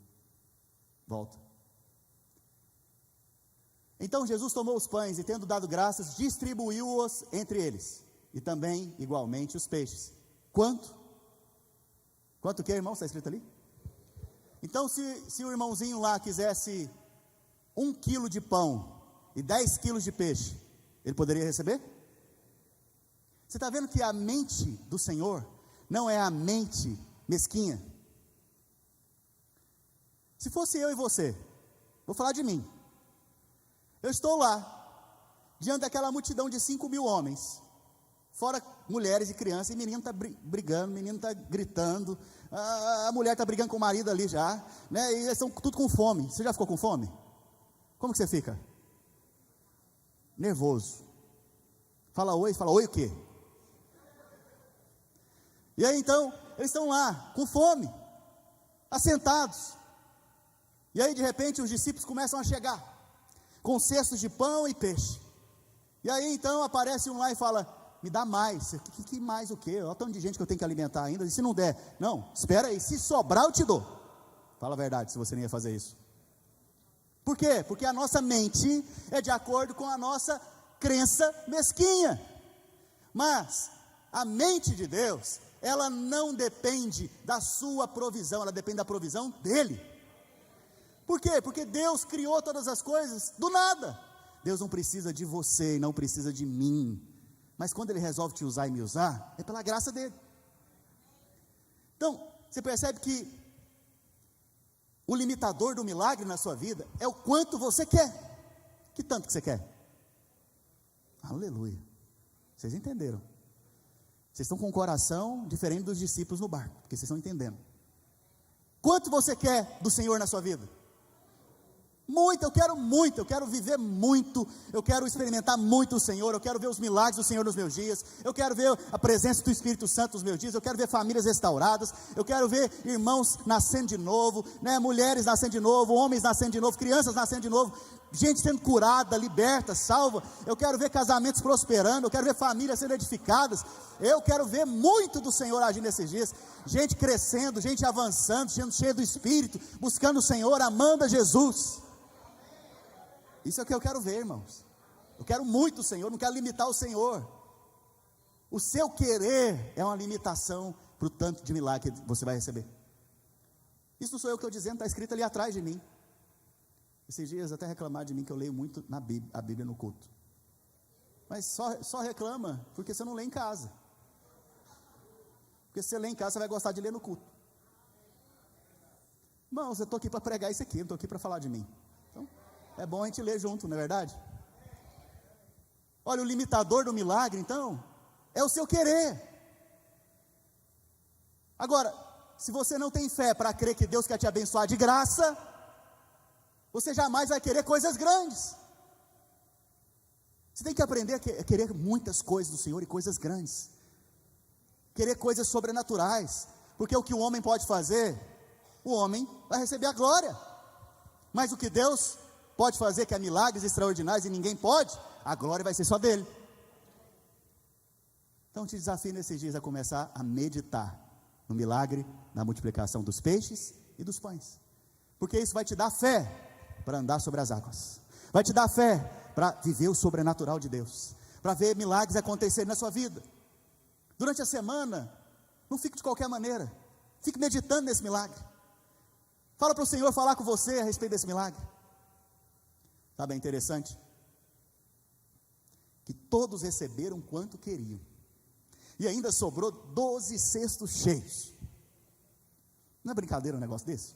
A: Volta. Então Jesus tomou os pães e, tendo dado graças, distribuiu-os entre eles, e também igualmente os peixes. Quanto? Quanto que, irmão? Está escrito ali? Então se o irmãozinho lá quisesse 1 quilo de pão e 10 quilos de peixe, ele poderia receber? Você está vendo que a mente do Senhor não é a mente mesquinha? Se fosse eu e você, vou falar de mim. Eu estou lá, diante daquela multidão de 5.000 homens, fora mulheres e crianças, e menino está brigando, menino está gritando, a mulher está brigando com o marido ali já, né? E eles estão tudo com fome. Você já ficou com fome? Como que você fica? Nervoso. Fala oi o quê? E aí então, eles estão lá, com fome, assentados. E aí de repente os discípulos começam a chegar, com cestos de pão e peixe. E aí então aparece um lá e fala: me dá mais. Que mais o quê? Olha o tanto de gente que eu tenho que alimentar ainda. E se não der? Não, espera aí, se sobrar eu te dou. Fala a verdade, se você não ia fazer isso. Por quê? Porque a nossa mente é de acordo com a nossa crença mesquinha. Mas a mente de Deus, ela não depende da sua provisão, ela depende da provisão dele. Por quê? Porque Deus criou todas as coisas do nada. Deus não precisa de você e não precisa de mim. Mas quando Ele resolve te usar e me usar, é pela graça dEle. Então, você percebe que o limitador do milagre na sua vida é o quanto você quer. Que tanto que você quer? Aleluia. Vocês entenderam? Vocês estão com um coração diferente dos discípulos no barco, porque vocês estão entendendo. Quanto você quer do Senhor na sua vida? Muito, eu quero viver muito, eu quero experimentar muito o Senhor, eu quero ver os milagres do Senhor nos meus dias, eu quero ver a presença do Espírito Santo nos meus dias, eu quero ver famílias restauradas, eu quero ver irmãos nascendo de novo, né, mulheres nascendo de novo, homens nascendo de novo, crianças nascendo de novo, gente sendo curada, liberta, salva. Eu quero ver casamentos prosperando, eu quero ver famílias sendo edificadas, eu quero ver muito do Senhor agindo nesses dias, gente crescendo, gente avançando, sendo cheia do Espírito, buscando o Senhor, amando a Jesus. Isso é o que eu quero ver, irmãos. Eu quero muito o Senhor, não quero limitar o Senhor. O seu querer é uma limitação para o tanto de milagre que você vai receber. Isso não sou eu que estou dizendo, está escrito ali atrás de mim. Esses dias até reclamaram de mim que eu leio muito a Bíblia no culto. Mas só reclama porque você não lê em casa. Porque se você lê em casa, você vai gostar de ler no culto. Irmãos, eu estou aqui para pregar isso aqui, não estou aqui para falar de mim. Então, é bom a gente ler junto, não é verdade? Olha, o limitador do milagre, então, é o seu querer. Agora, se você não tem fé para crer que Deus quer te abençoar de graça, você jamais vai querer coisas grandes. Você tem que aprender a querer muitas coisas do Senhor e coisas grandes, querer coisas sobrenaturais, porque o que o homem pode fazer, o homem vai receber a glória, mas o que Deus pode fazer, que é milagres extraordinários e ninguém pode, a glória vai ser só dele. Então te desafio nesses dias a começar a meditar no milagre, na multiplicação dos peixes e dos pães, porque isso vai te dar fé para andar sobre as águas, vai te dar fé para viver o sobrenatural de Deus, para ver milagres acontecerem na sua vida. Durante a semana, não fique de qualquer maneira, fique meditando nesse milagre, fala para o Senhor falar com você a respeito desse milagre. Sabe, é interessante que todos receberam quanto queriam, e ainda sobrou 12 cestos cheios. Não é brincadeira um negócio desse?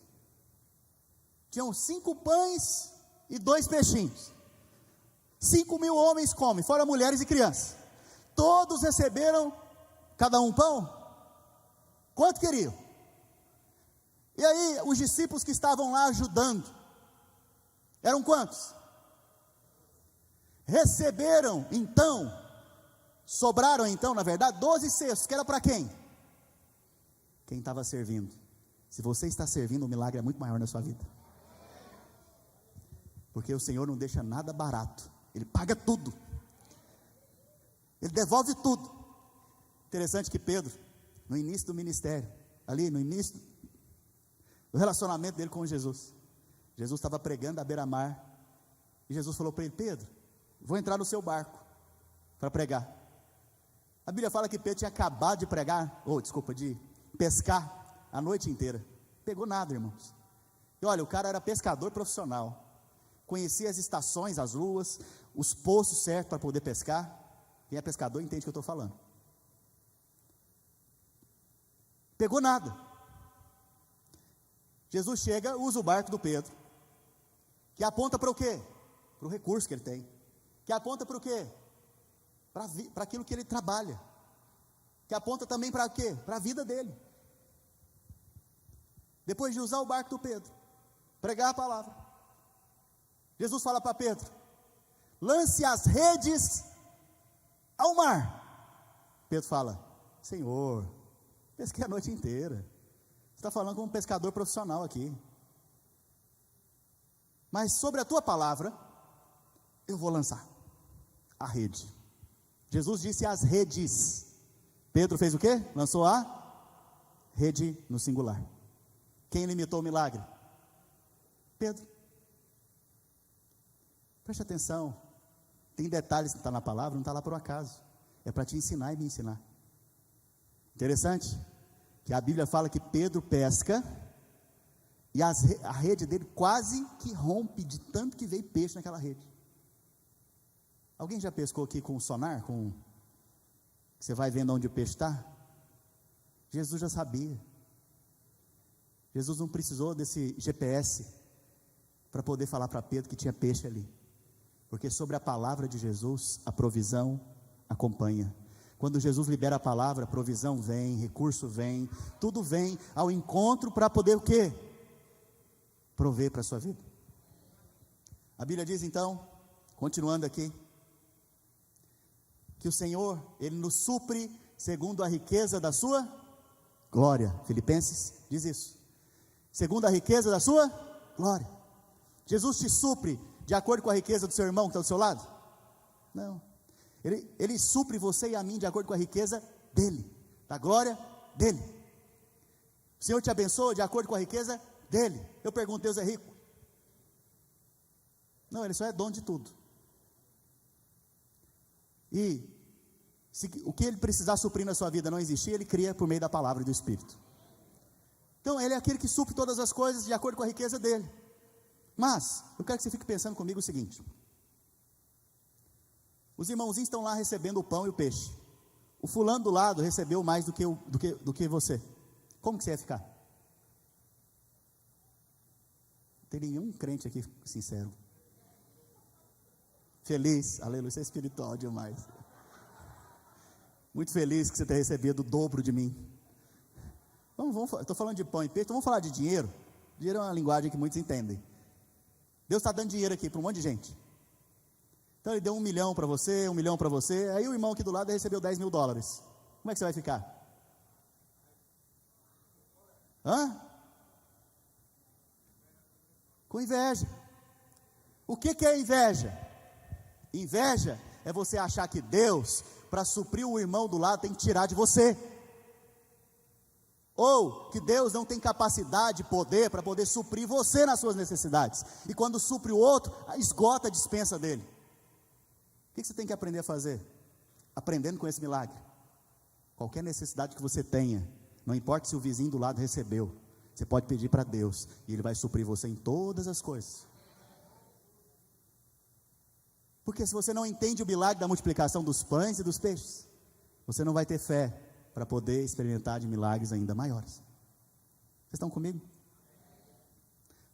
A: Tinham 5 pães e 2 peixinhos, 5.000 homens comem, fora mulheres e crianças. Todos receberam, cada um pão, quanto queriam. E aí, os discípulos que estavam lá ajudando, eram quantos? Receberam então, sobraram então, na verdade, 12 cestos, que era para quem? Quem estava servindo. Se você está servindo, o milagre é muito maior na sua vida, porque o Senhor não deixa nada barato, Ele paga tudo, Ele devolve tudo. Interessante que Pedro, no início do ministério, ali no início do relacionamento dele com Jesus estava pregando à beira-mar, e Jesus falou para ele: Pedro, vou entrar no seu barco para pregar. A Bíblia fala que Pedro tinha acabado de de pescar a noite inteira, pegou nada, irmãos. E olha, o cara era pescador profissional, conhecia as estações, as luas, os poços certos para poder pescar. Quem é pescador entende o que eu estou falando. Pegou nada. Jesus chega, usa o barco do Pedro, que aponta para o quê? Para o recurso que ele tem, que aponta para o quê? Para aquilo que ele trabalha, que aponta também para quê? Para a vida dele. Depois de usar o barco do Pedro, pregar a palavra, Jesus fala para Pedro: lance as redes ao mar. Pedro fala: Senhor, pesquei a noite inteira. Você está falando como um pescador profissional aqui, mas sobre a tua palavra eu vou lançar a rede. Jesus disse as redes, Pedro fez o quê? Lançou a rede no singular. Quem limitou o milagre? Pedro. Preste atenção, tem detalhes que estão na palavra, não está lá por acaso, é para te ensinar e me ensinar. Interessante que a Bíblia fala que Pedro pesca, e a rede dele quase que rompe, de tanto que veio peixe naquela rede. Alguém já pescou aqui com sonar? Você vai vendo onde o peixe está? Jesus já sabia. Jesus não precisou desse GPS para poder falar para Pedro que tinha peixe ali, porque sobre a palavra de Jesus, a provisão acompanha. Quando Jesus libera a palavra, a provisão vem, recurso vem, tudo vem ao encontro para poder o quê? Prover para a sua vida. A Bíblia diz então, continuando aqui, que o Senhor, Ele nos supre segundo a riqueza da sua glória. Filipenses diz isso, segundo a riqueza da sua glória. Jesus te supre de acordo com a riqueza do seu irmão que está do seu lado? Não, Ele supre você e a mim de acordo com a riqueza dEle, da glória dEle. O Senhor te abençoa de acordo com a riqueza dEle. Eu pergunto: Deus é rico? Não, Ele só é dono de tudo. E se o que Ele precisar suprir na sua vida não existir, Ele cria por meio da palavra e do Espírito. Então Ele é aquele que supre todas as coisas de acordo com a riqueza dEle. Mas eu quero que você fique pensando comigo o seguinte: os irmãozinhos estão lá recebendo o pão e o peixe, o fulano do lado recebeu mais do que você. Como que você ia ficar? Não tem nenhum crente aqui sincero. Feliz, aleluia, isso é espiritual demais. Muito feliz que você tenha recebido o dobro de mim. Estou falando de pão e peixe, então vamos falar de dinheiro. Dinheiro é uma linguagem que muitos entendem. Deus está dando dinheiro aqui para um monte de gente. Então ele deu 1 milhão para você, 1 milhão para você, aí o irmão aqui do lado recebeu $10 mil. Como é que você vai ficar? Hã? Com inveja. O que é inveja? Inveja é você achar que Deus, para suprir o irmão do lado, tem que tirar de você. Ou que Deus não tem capacidade, poder, para poder suprir você nas suas necessidades. E quando supre o outro, esgota a dispensa dele. O que você tem que aprender a fazer? Aprendendo com esse milagre. Qualquer necessidade que você tenha, não importa se o vizinho do lado recebeu, você pode pedir para Deus, e Ele vai suprir você em todas as coisas. Porque se você não entende o milagre da multiplicação dos pães e dos peixes, você não vai ter fé para poder experimentar de milagres ainda maiores. Vocês estão comigo?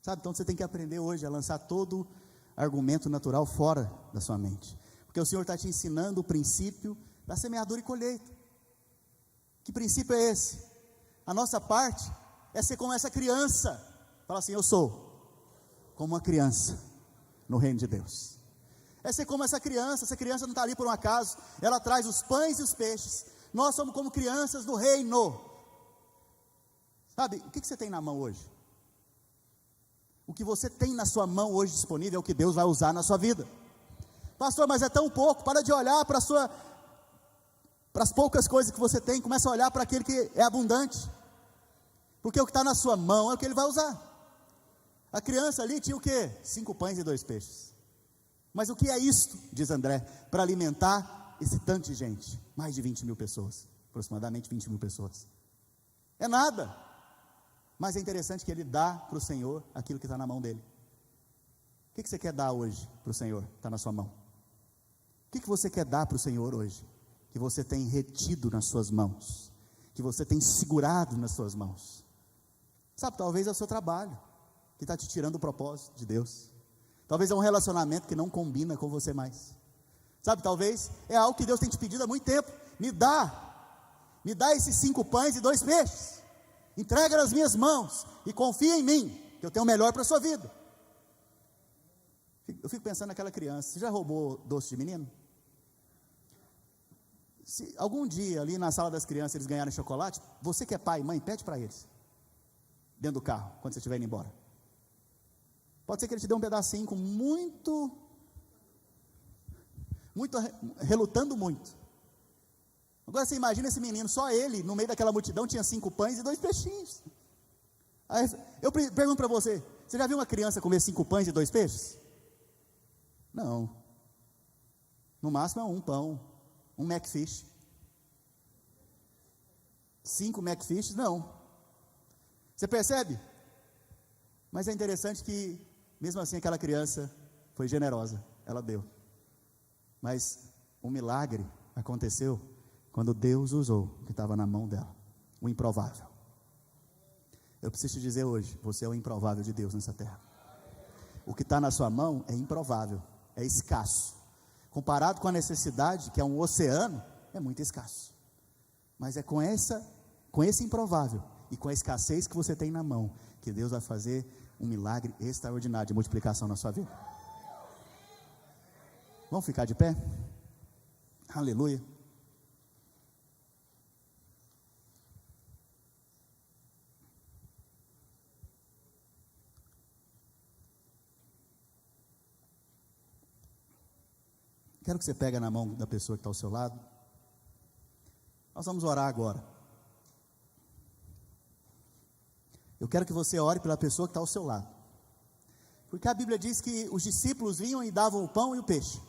A: Sabe, então você tem que aprender hoje a lançar todo argumento natural fora da sua mente. Porque o Senhor está te ensinando o princípio da semeadura e colheita. Que princípio é esse? A nossa parte é ser como essa criança. Fala assim: eu sou como uma criança no reino de Deus. É ser como essa criança não está ali por um acaso, ela traz os pães e os peixes. Nós somos como crianças do reino. Sabe, o que você tem na mão hoje? O que você tem na sua mão hoje disponível é o que Deus vai usar na sua vida. Pastor, mas é tão pouco. Para de olhar para as poucas coisas que você tem, começa a olhar para aquele que é abundante. Porque o que está na sua mão é o que Ele vai usar. A criança ali tinha o quê? 5 pães e 2 peixes. Mas o que é isto, diz André, para alimentar esse tanto de gente? Mais de 20 mil pessoas, aproximadamente 20 mil pessoas. É nada. Mas é interessante que ele dá para o Senhor aquilo que está na mão dele. O que você quer dar hoje para o Senhor? Está na sua mão. O que você quer dar para o Senhor hoje? Que você tem retido nas suas mãos, que você tem segurado nas suas mãos. Sabe, talvez é o seu trabalho que está te tirando o propósito de Deus. Talvez é um relacionamento que não combina com você mais. Sabe, talvez é algo que Deus tem te pedido há muito tempo. Me dá esses 5 pães e 2 peixes. Entrega nas minhas mãos e confia em mim, que eu tenho o melhor para a sua vida. Eu fico pensando naquela criança. Você já roubou doce de menino? Se algum dia ali na sala das crianças eles ganharem chocolate, você que é pai e mãe, pede para eles, dentro do carro, quando você estiver indo embora. Pode ser que ele te dê um pedacinho com muito, relutando muito. Agora você imagina esse menino, só ele, no meio daquela multidão, tinha 5 pães e 2 peixinhos. Aí, eu pergunto para você, você já viu uma criança comer 5 pães e 2 peixes? Não. No máximo é 1 pão, 1 Macfish. 5 Macfishes, não. Você percebe? Mas é interessante que, mesmo assim, aquela criança foi generosa, ela deu. Mas um milagre aconteceu quando Deus usou o que estava na mão dela, o improvável. Eu preciso te dizer hoje, você é o improvável de Deus nessa terra. O que está na sua mão é improvável, é escasso. Comparado com a necessidade, que é um oceano, é muito escasso. Mas é com esse improvável e com a escassez que você tem na mão, que Deus vai fazer um milagre extraordinário de multiplicação na sua vida. Vamos ficar de pé? Aleluia. Quero que você pegue na mão da pessoa que está ao seu lado. Nós vamos orar agora. Eu quero que você ore pela pessoa que está ao seu lado. Porque a Bíblia diz que os discípulos vinham e davam o pão e o peixe.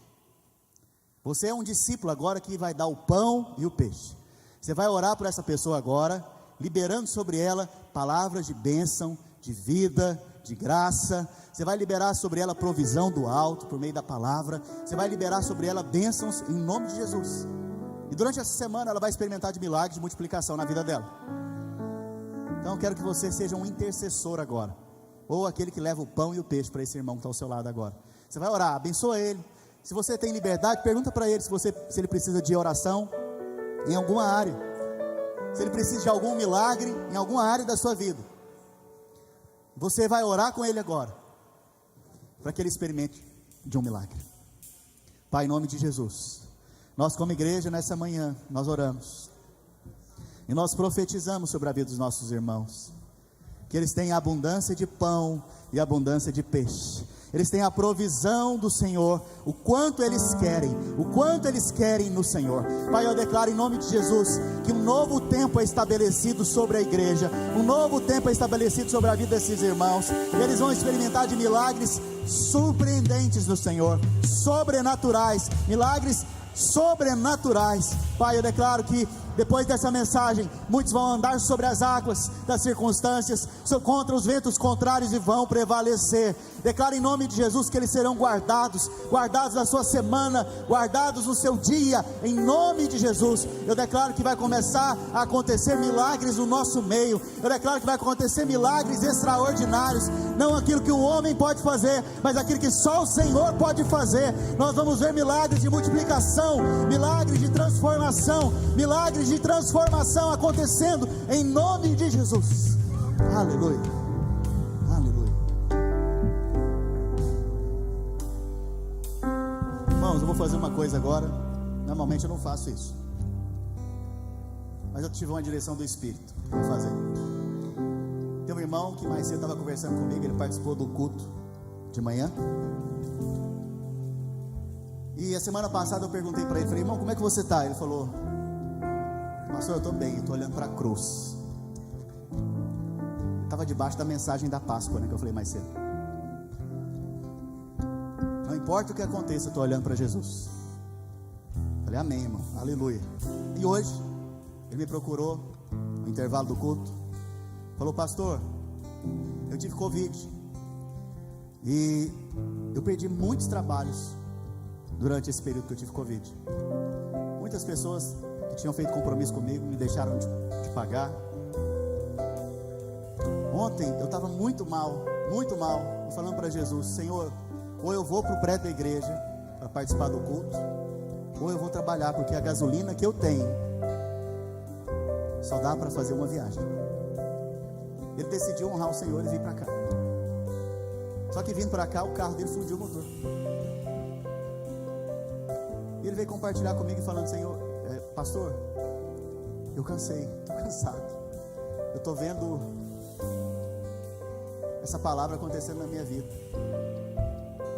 A: Você é um discípulo agora que vai dar o pão e o peixe. Você vai orar por essa pessoa agora, liberando sobre ela palavras de bênção, de vida, de graça. Você vai liberar sobre ela provisão do alto por meio da palavra. Você vai liberar sobre ela bênçãos em nome de Jesus. E durante essa semana ela vai experimentar de milagres de multiplicação na vida dela. Então eu quero que você seja um intercessor agora, ou aquele que leva o pão e o peixe para esse irmão que está ao seu lado agora. Você vai orar, abençoa ele. Se você tem liberdade, pergunta para ele se ele precisa de oração em alguma área, se ele precisa de algum milagre em alguma área da sua vida. Você vai orar com ele agora, para que ele experimente de um milagre. Pai, em nome de Jesus, nós como igreja nessa manhã, nós oramos e nós profetizamos sobre a vida dos nossos irmãos, que eles têm abundância de pão e abundância de peixe. Eles têm a provisão do Senhor, o quanto eles querem no Senhor. Pai, eu declaro em nome de Jesus, que um novo tempo é estabelecido sobre a igreja, um novo tempo é estabelecido sobre a vida desses irmãos, eles vão experimentar de milagres surpreendentes do Senhor, sobrenaturais, milagres sobrenaturais. Pai, eu declaro que depois dessa mensagem, muitos vão andar sobre as águas das circunstâncias, contra os ventos contrários, e vão prevalecer. Declaro em nome de Jesus que eles serão guardados na sua semana, guardados no seu dia, em nome de Jesus. Eu declaro que vai começar a acontecer milagres no nosso meio. Eu declaro que vai acontecer milagres extraordinários, não aquilo que o homem pode fazer, mas aquilo que só o Senhor pode fazer. Nós vamos ver milagres de multiplicação, milagres de transformação, milagres de transformação acontecendo em nome de Jesus. Aleluia, aleluia. Irmãos, eu vou fazer uma coisa agora. Normalmente eu não faço isso, mas eu tive uma direção do Espírito para fazer. Tem um irmão que mais cedo estava conversando comigo, ele participou do culto de manhã, e a semana passada eu perguntei para ele, falei: irmão, como é que você está? Ele falou: pastor, eu estou bem, eu estou olhando para a cruz. Estava debaixo da mensagem da Páscoa, né, que eu falei mais cedo. Não importa o que aconteça, eu estou olhando para Jesus. Falei: amém, irmão, aleluia. E hoje ele me procurou no intervalo do culto, falou: pastor, eu tive Covid e eu perdi muitos trabalhos durante esse período que eu tive Covid. Muitas pessoas que tinham feito compromisso comigo me deixaram de pagar. Ontem eu estava muito mal, falando para Jesus: Senhor, ou eu vou para o prédio da igreja para participar do culto, ou eu vou trabalhar, porque a gasolina que eu tenho só dá para fazer uma viagem. Ele decidiu honrar o Senhor e vir para cá. Só que vindo para cá, o carro dele fundiu o motor. E ele veio compartilhar comigo falando: Senhor, pastor, eu cansei, estou cansado, eu estou vendo essa palavra acontecendo na minha vida,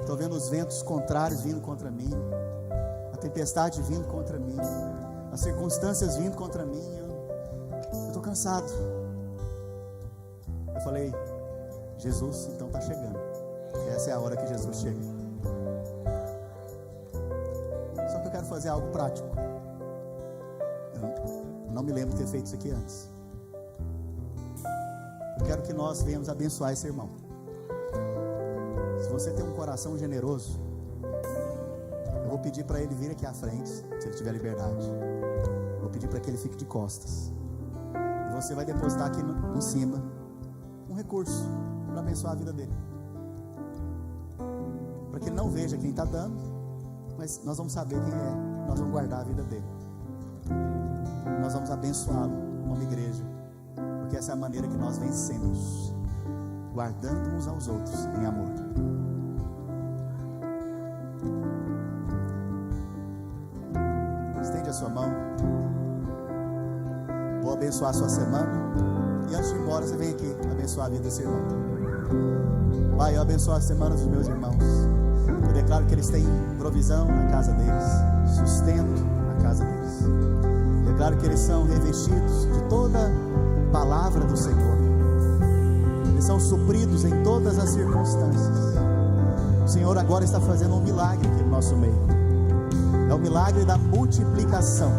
A: estou vendo os ventos contrários vindo contra mim, a tempestade vindo contra mim, as circunstâncias vindo contra mim, eu estou cansado. Eu falei: Jesus então está chegando. Essa é a hora que Jesus chega. Só que eu quero fazer algo prático. Eu não me lembro de ter feito isso aqui antes. Eu quero que nós venhamos abençoar esse irmão. Se você tem um coração generoso, eu vou pedir para ele vir aqui à frente, se ele tiver liberdade. Vou pedir para que ele fique de costas, e você vai depositar aqui em cima um recurso para abençoar a vida dele, para que ele não veja quem está dando, mas nós vamos saber quem é. Nós vamos guardar a vida dele, nós vamos abençoá-lo como igreja, porque essa é a maneira que nós vencemos, guardando uns aos outros em amor. Estende a sua mão. Vou abençoar a sua semana, e antes de ir embora, você vem aqui abençoar a vida desse irmão. Pai, eu abençoo a semana dos meus irmãos. Eu declaro que eles têm provisão na casa deles, sustento na casa deles. Eu declaro que eles são revestidos de toda palavra do Senhor. Eles são supridos em todas as circunstâncias. O Senhor agora está fazendo um milagre aqui no nosso meio. É o milagre da multiplicação.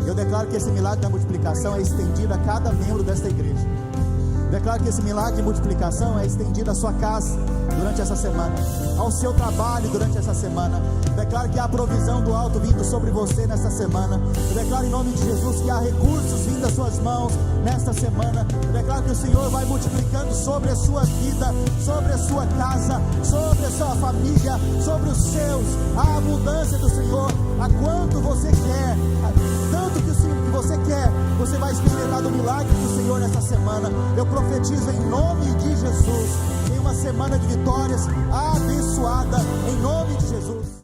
A: Eu declaro que esse milagre da multiplicação é estendido a cada membro desta igreja. Eu declaro que esse milagre de multiplicação é estendido à sua casa durante essa semana, ao seu trabalho durante essa semana. Eu declaro que há provisão do alto vindo sobre você nesta semana. Eu declaro em nome de Jesus que há recursos vindo das suas mãos nesta semana. Eu declaro que o Senhor vai multiplicando sobre a sua vida, sobre a sua casa, sobre a sua família, sobre os seus, a abundância do Senhor, a quanto você quer, tanto que você quer, você vai experimentar do milagre do Senhor nessa semana. Eu profetizo em nome de Jesus, em uma semana de vitórias abençoada, em nome de Jesus.